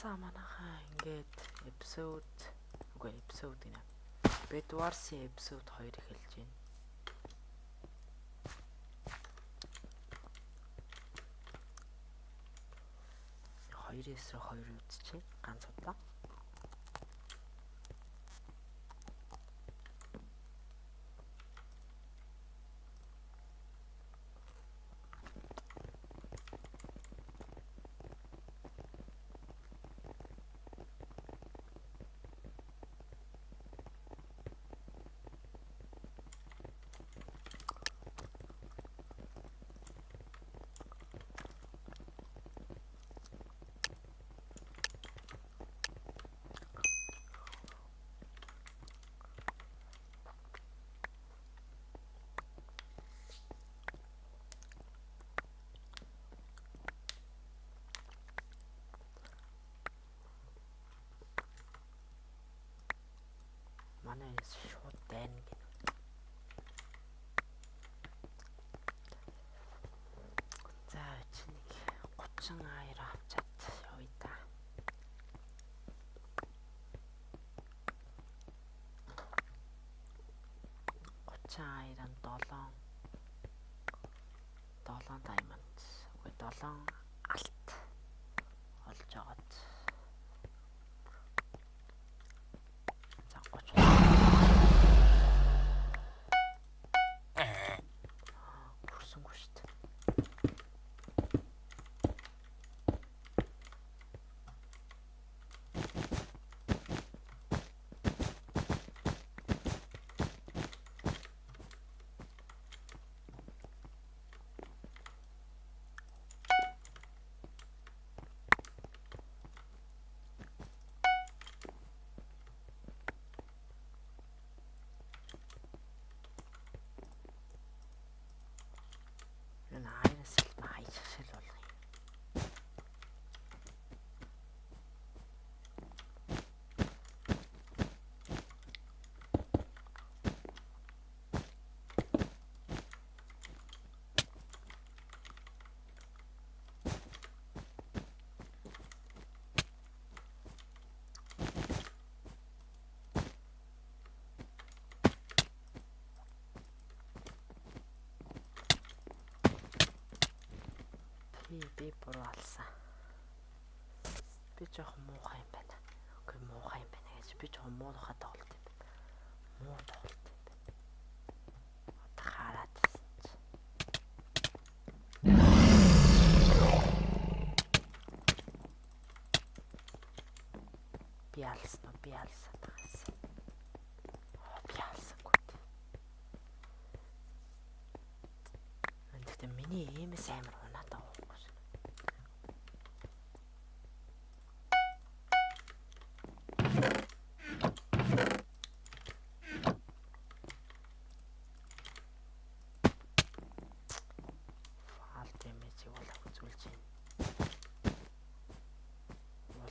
За манайхаа ингээд эпизод гинэ. Bedwars-ийн эпизод 2 эхэлж байна. Хоёрээс 2 үзчихье. Ганц удаа. Манай шууд дайна гинэ. За чиний 32 авчаад явъя да. Айран 7 diamond. Үгүй 7 алт олж агаад. За 30. Бүрсэнгүй шүү дээ. Би буруу алсан. Би жоохон муухай юм байна. Үгүй муухай юм байна гэж би жоохон муухай тоглолт юм байна. Муу тоглолт юм байна. Одоо хараад байсан чи. Би алсан тагаас. Би алсангүй. Эндээ миний эмэс амар унаад байгаа.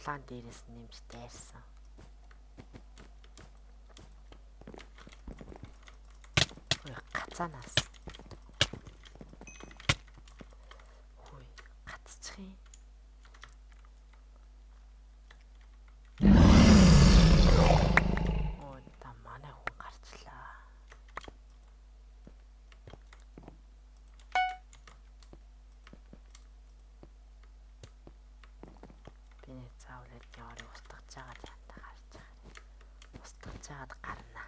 Улаан дээрээс нэмж дайрсан. Ой гацаанаас. Хүй гацчих юм. Ой та манай хүн гарчлаа. Заавал яарыг устгаж байгаа янта харж байгаа. Устгаж байгаад гарна.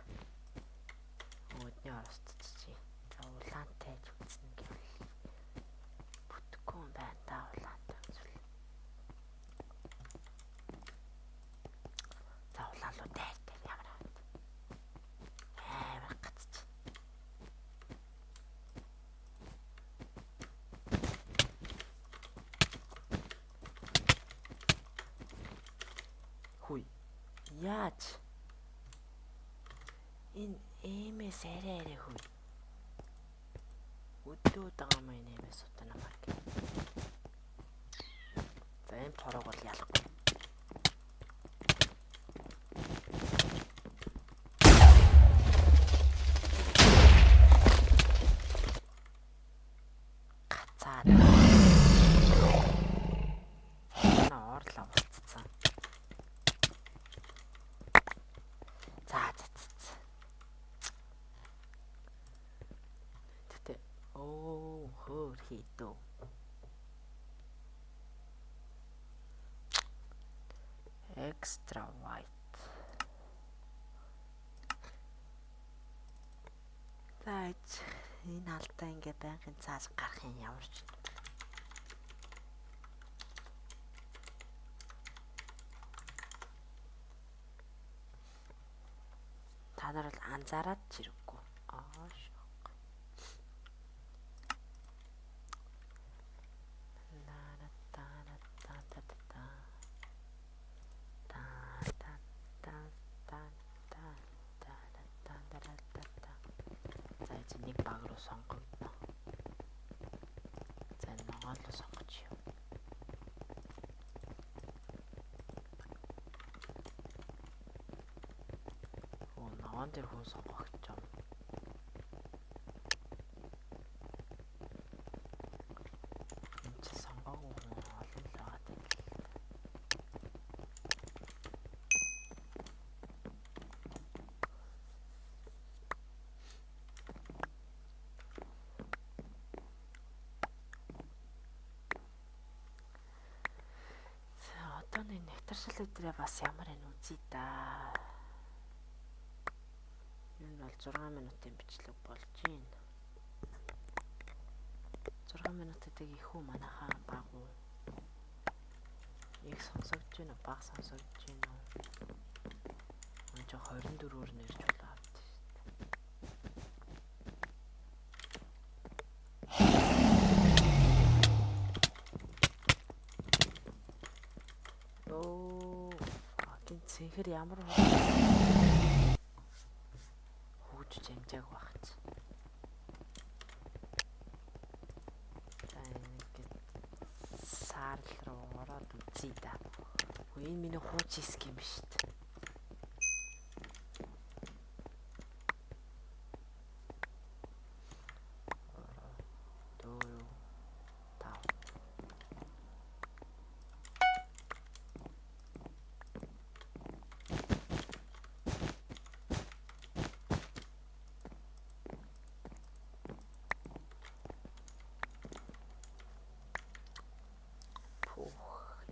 Өөдний устчих. За улаантай ч үзнэ гэвэл бүтггүй юм байна да улаантай үзвэл. За улаан руу дайр ямар аваад. Амар гацч. Хүй. Яаж? Энэ эмээс арай хүй. Өдөө дагаа мэн эмээс утана маа. За энэ торог бол ялахгүй. Гацаад. Орла болцсон. дөө. Extra white. Тааж энэ алдаа ингээ байнгын цааш гарах юм ямар ч. Та нар л анзаараад чирэггүй. Шок. За эцэг нэг баг руу сонгогдно. За ногоон руу сонгож юу. Ногоон дээр хүн сонгох юм. Энд чи сонгоогүй хүн олон л байгаа тийм. Одоо нэг нектаршил өдрөө бас ямар энэ үзье да. Энэ бол 6 минутын бичлэг болж байна. 6 минутыг их үү манайхаа баг уу? Их сонсогдож байна уу? Баг сонсогдож байна уу? Мөн ч 24-оор нэрж болоод шүү дээ. Fucking цэнхэр ямар хөөж хэмжээг багч. Саарл руу ороод үзье да. Энэ миний хууч хэсэг юм биш үү?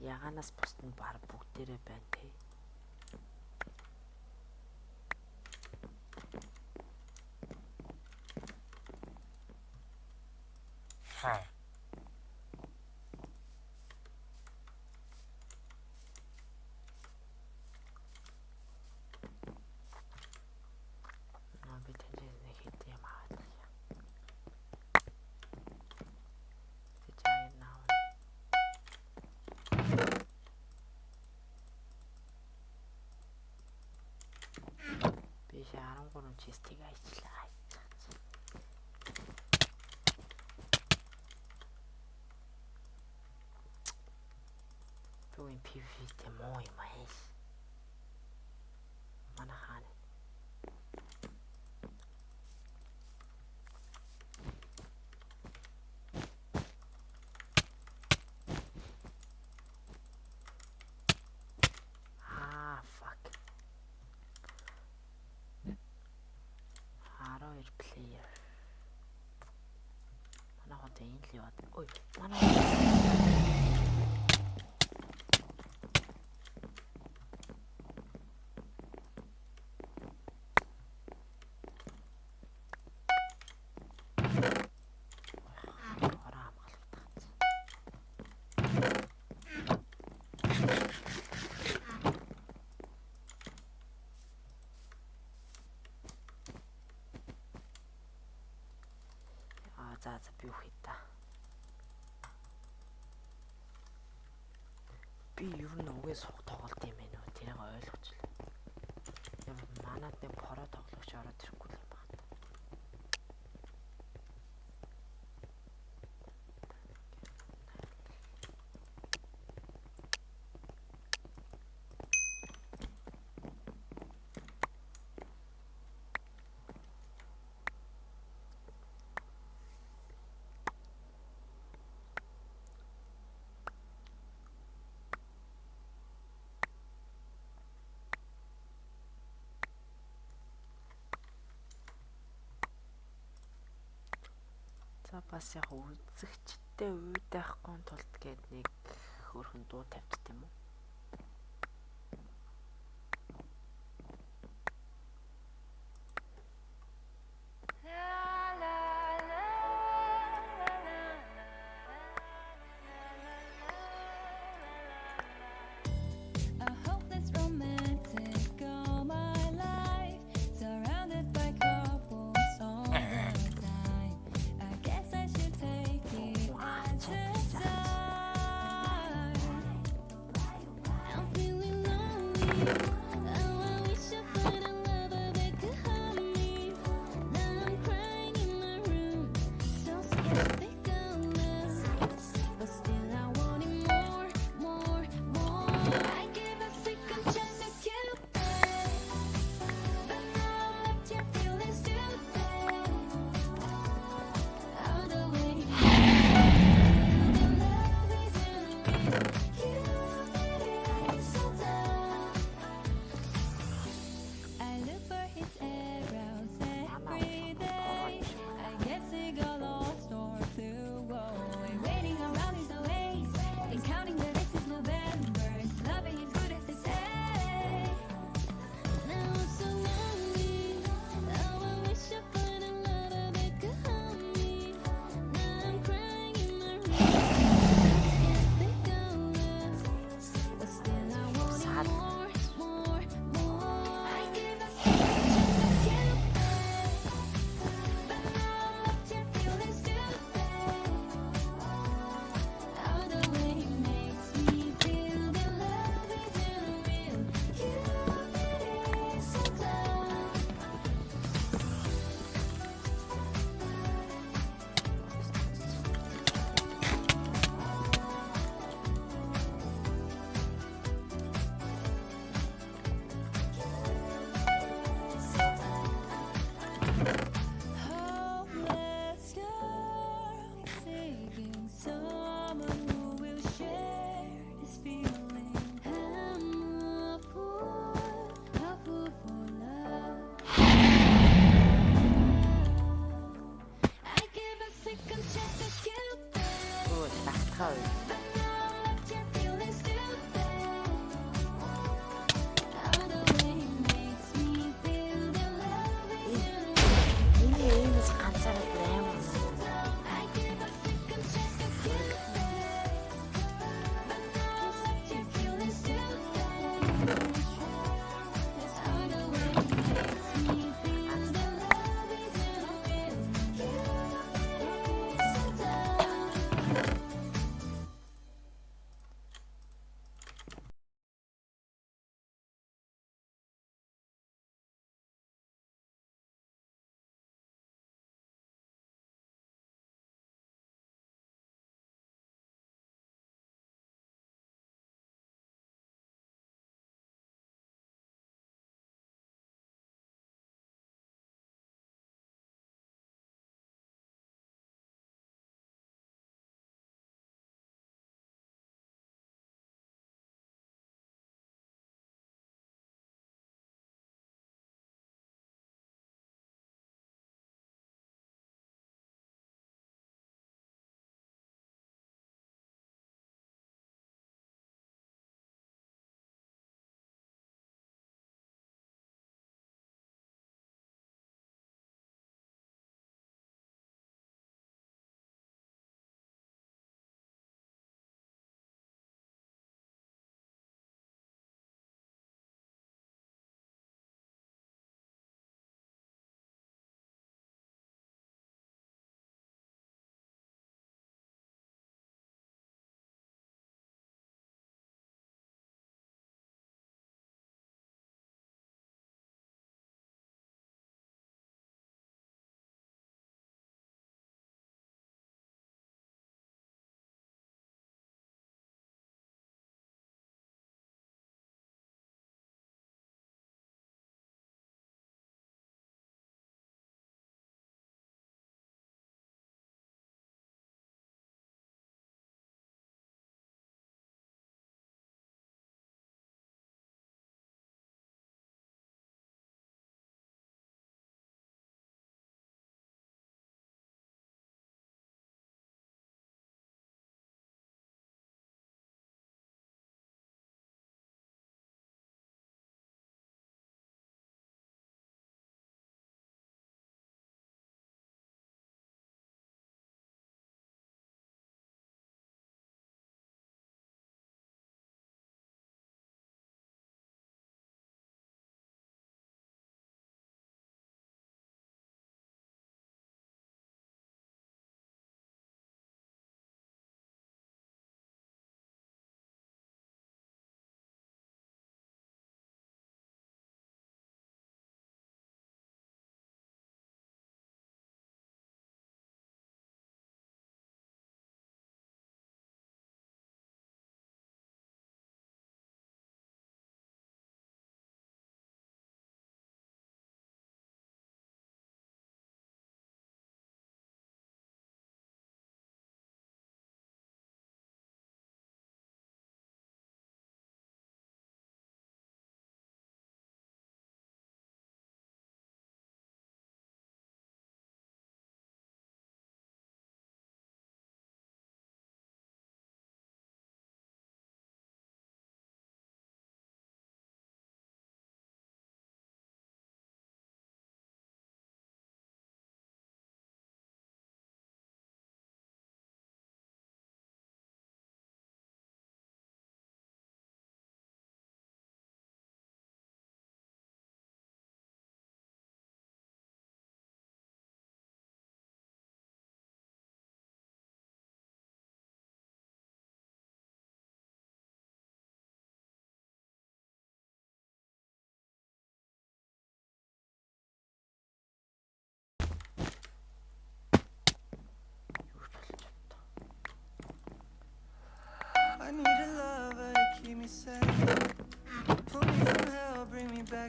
Яганаас бусд нь баг бүгдээрээ байна те. Би тэнд нэг хэд юм аа. Би 13 чистийг ажиллаа. Төвийн PvP муу юм аа. Манайхан player. Манайхад энэ л яваад. Ой, манай за би юу хийх та. Би ер нь угээ сурах тоглолт юм байна уу? Тэрийг ойлгочлаа. Ямар манад нэг поро тоглогч ороод ирэхгүй юм байна. За бас яг үзэгчтэй Хүүхдээ уйдахгүй тулд гээд нэг хөрхөн дуу тавьчих юм уу?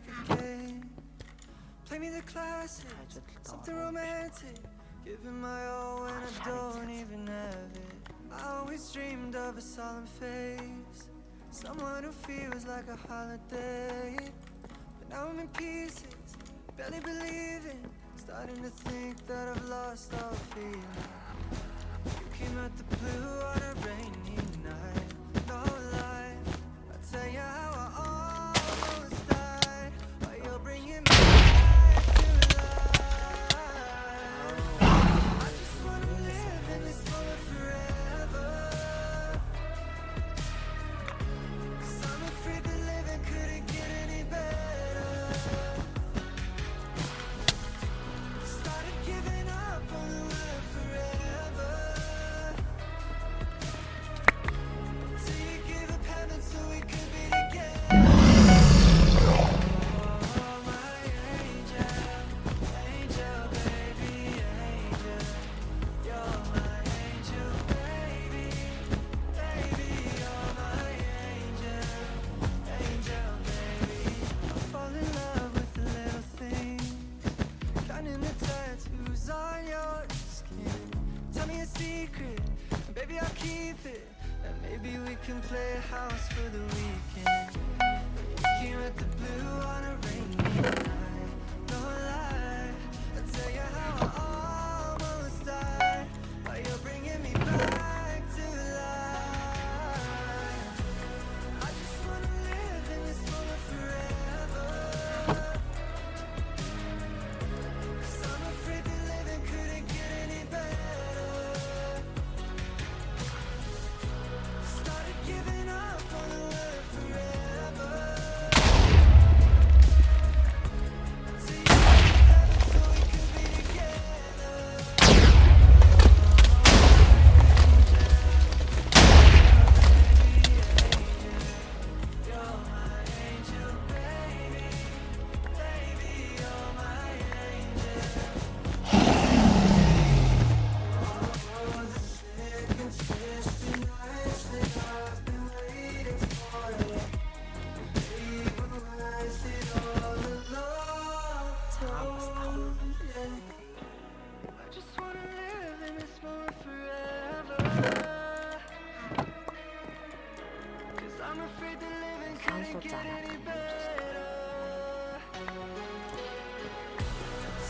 like a game. Play me the classics, something romantic. Giving my all when I don't even have it. I always dreamed of a solemn face, someone who feels like a holiday. But now I'm in pieces, barely believing, starting to think that I've lost all feeling. You came out the blue on a rainy night, no lie. I'll tell you how I almost died, while you're bringing me back to life. I just wanna live in this moment forever, 'cause I'm afraid that living couldn't get any better. Started giving up on the word forever, till you gave up heaven so we could be together. Oh, my angel, angel, baby, angel. You're my angel, baby, baby. You're my angel, angel, baby. I fall in love with the little things, counting the tattoos on your skin. Tell me a secret, and baby I'll keep it. And maybe we can play house for the weekend. You came at the blue on a rainy night, no lie. I'll tell you how I almost died, while you're bringing me back to life. I just wanna live in this moment forever, 'cause I'm afraid that living couldn't get any better. Started giving up on the word forever, till you gave heaven so we could be together. You're my angel, baby, baby. You're my angel. Oh, the second twisted nights that I've been waiting for you. Realized it all along. Yeah. I just wanna live in this moment forever, 'cause I'm afraid that living couldn't get any better.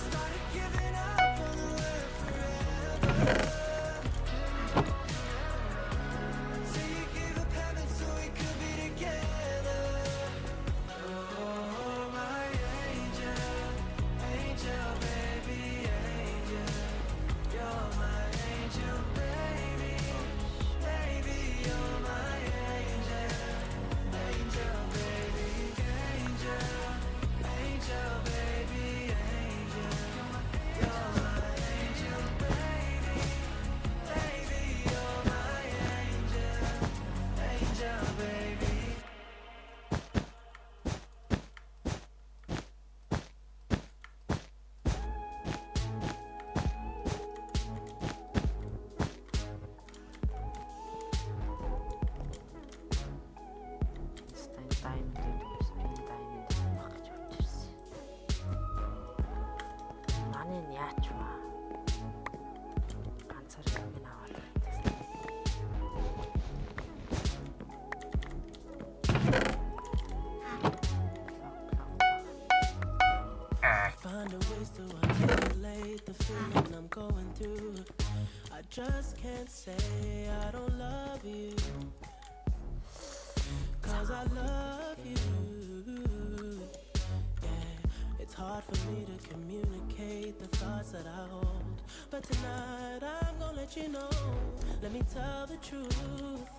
Started giving up on the word forever, till you gave up heaven so we could be together. Oh, my angel, angel, baby, angel. You're my angel, baby, baby. You're my angel, angel, baby, angel, angel, baby, angel. You're my angel, baby, baby. You're my angel, angel, baby. Стайн таймд спин таймд багч учирсан. Манай нь яач вэ? Ганцаар юм аваад ирсэн. Find a ways to articulate the feeling I'm going through. I just can't say I don't love you, 'cause I love you. Yeah, it's hard for me to communicate the thoughts that I hold, but tonight I'm gonna let you know. Let me tell the truth,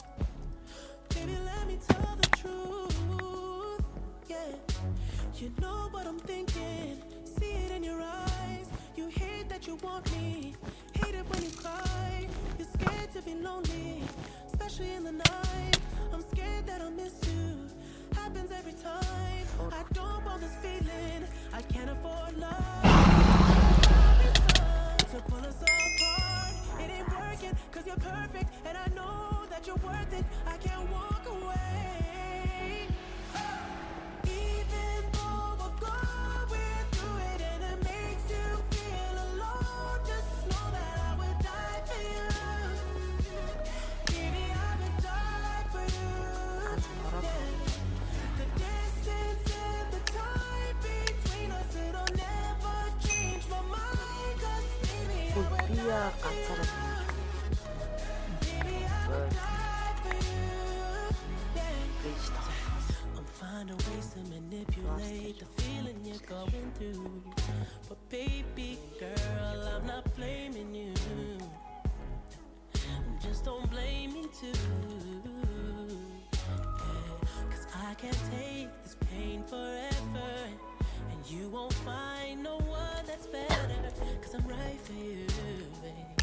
baby, let me tell the truth. Yeah, you know what I'm thinking, see it in your eyes. You hate that you want me, hate it when you cry. You're scared to be lonely, especially in the night. I'm scared that I'll miss you, happens every time. I don't want this feeling, I can't afford love. To pull us apart, it ain't working, 'cause you're perfect, and I know that you're worth it. I can't walk away, even though we're ганцаараа бийж тоглох. I'm finding ways to manipulate the feeling you're going through. But baby girl, I'm not blaming you. Just don't blame me too. Yeah, 'cause I can't take this pain forever. And you won't find no one that's better. 'Cause I'm right for you, babe.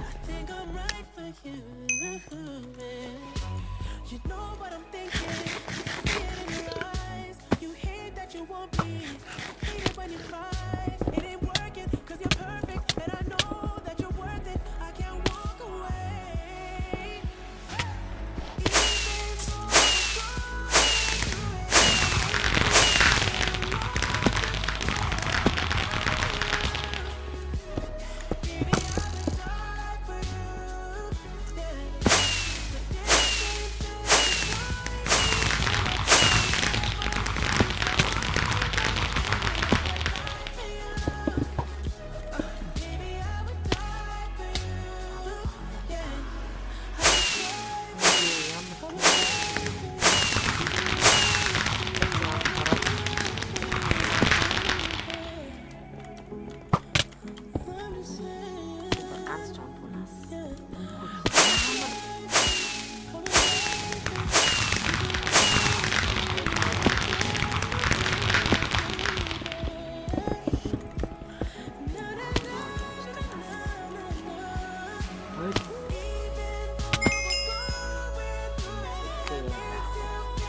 I think I'm right for you, babe. You know what I'm thinking. See it in your eyes. You hate that you want me. Hate it when you cry. It ain't working 'cause you're perfect. And I know that you're worth it. I can't walk away. Even though baby, I would die for you. Yeah. But this ain't baby, I would die for you. Yeah. I'm just saying. ганц жонгоноос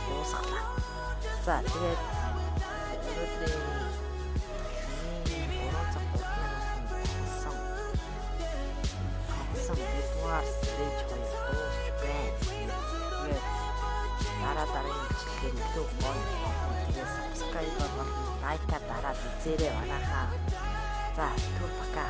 дуусгалаа. За тэгээд өнөөдрийн шөнийн 3 цаг 30 минутанд дугаар стриж 2 дуусч байна. Тэгээд дараагийн бичлэгээр илүү гоё. Тэгээд subscribe болон лайкаар дараад үзээрэй манайхаа. За түр пока.